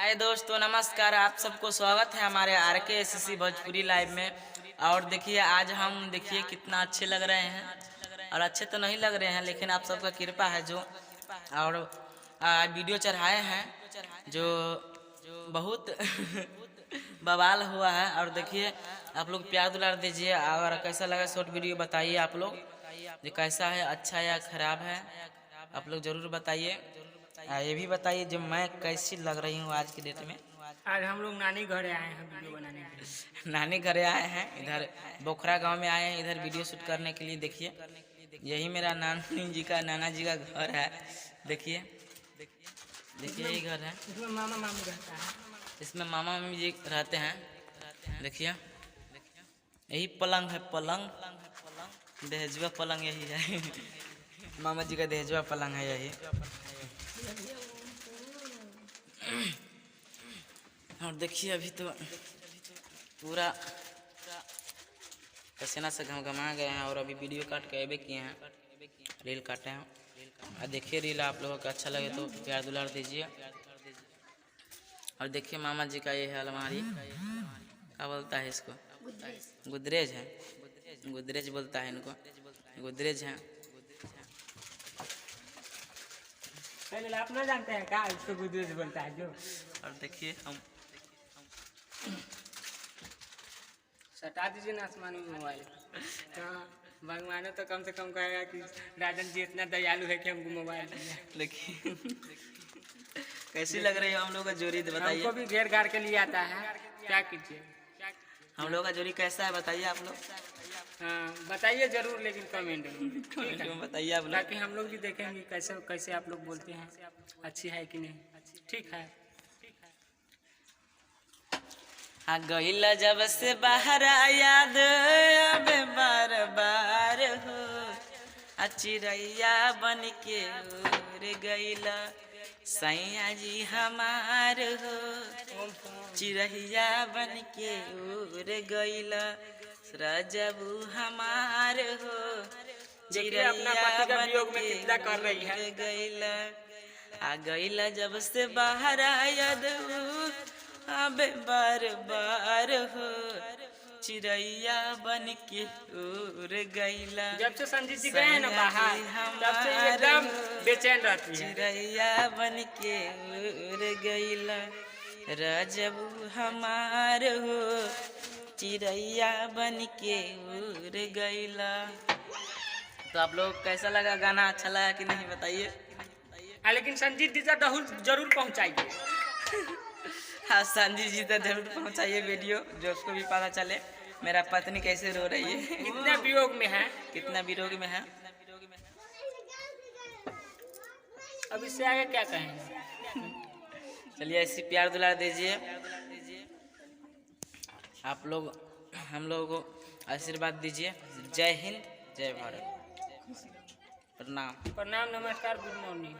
हाय दोस्तों, नमस्कार। आप सबको स्वागत है हमारे RKSC भोजपुरी लाइव में। और देखिए आज हम कितना अच्छे लग रहे हैं। और अच्छे तो नहीं लग रहे हैं, लेकिन आप सबका कृपा है जो और वीडियो चढ़ाए हैं जो बहुत बवाल हुआ है। और देखिए आप लोग प्यार दुलार दीजिए। और कैसा लगा शॉर्ट वीडियो बताइए आप लोग, जो कैसा है, अच्छा या खराब है, आप लोग ज़रूर बताइए। ये भी बताइए जो मैं कैसी लग रही हूँ आज की डेट में। आज हम लोग नानी घर आए हैं वीडियो बनाने के लिए। नानी घरे आए हैं, इधर बोखरा गांव में आए हैं, इधर वीडियो शूट करने के लिए। देखिए यही मेरा नाना जी का घर है। देखिए यही घर है। इसमें मामा मामी रहता है। इसमें मामा मामी जी रहते हैं। देखिए यही पलंग है, पलंग दहेजुआ पलंग यही है। मामा जी का दहेजुआ पलंग है यही। और देखिए अभी तो पूरा पसीना से घमघमा गए हैं। और अभी वीडियो काट के अबे किए हैं, रील काटे हैं। और देखिए रील आप लोगों को अच्छा लगे तो प्यार दुलार दीजिए। और देखिए मामा जी का ये है अलमारी, क्या बोलता है इसको, गोदरेज है, गोदरेज बोलता है इनको, गोदरेज है। पहले आप ना जानते हैं क्या इसको गुदरेज बोलता है जो। और देखिए हम सटा दीजिए ना आसमान में मोबाइल। हाँ, भगवान तो कम से कम कहेगा कि राजन जी इतना दयालु है कि हमको मोबाइल दिया। देखिए कैसी लग रही है हम लोग का जोड़ी, बताइए। हमको भी घेर घार के लिए आता है, क्या कीजिए। हम लोग का जोड़ी कैसा है बताइए आप लोग। हाँ बताइए जरूर, लेकिन कमेंट में ठीक है बताइए आप लोग, ताकि हम लोग भी देखेंगे कैसे कैसे आप लोग बोलते हैं, अच्छी है कि नहीं। ठीक है। हाँ गईला जब से बाहर याद अब बार बार हो, चिड़ैया बन के उड़ गईला सैया जी हमार हो, चिड़ैया बन के उड़ गईला रजबू हमार हो, चिड़ैया बन के उड़ गईला। आ गईला जब से बाहर याद अब बार बार हो, चिड़ैया बन के उड़ गईला। जब से संजीत जी गए हैं ना बाहर, तब से एकदम बेचैन रहती है। चिड़ैया बन के उड़ गईला रजबू हमार हो, चिड़ैया बन के उड़ गईला। तो आप लोग कैसा लगा गाना, अच्छा लगा कि नहीं बताइए। लेकिन संजीत जी जरूर पहुंचाइए। हाँ संजीत जी तक जरूर पहुंचाइए वीडियो, जो उसको भी पता चले मेरा पत्नी कैसे रो रही है, कितना वियोग में है, कितना विरोग में है। अब इससे आगे क्या कहेंगे। चलिए ऐसी प्यार दुलार दीजिए आप लोग, हम लोगों को आशीर्वाद दीजिए। जय हिंद, जय भारत, प्रणाम। प्रणाम, नमस्कार, गुड मॉर्निंग।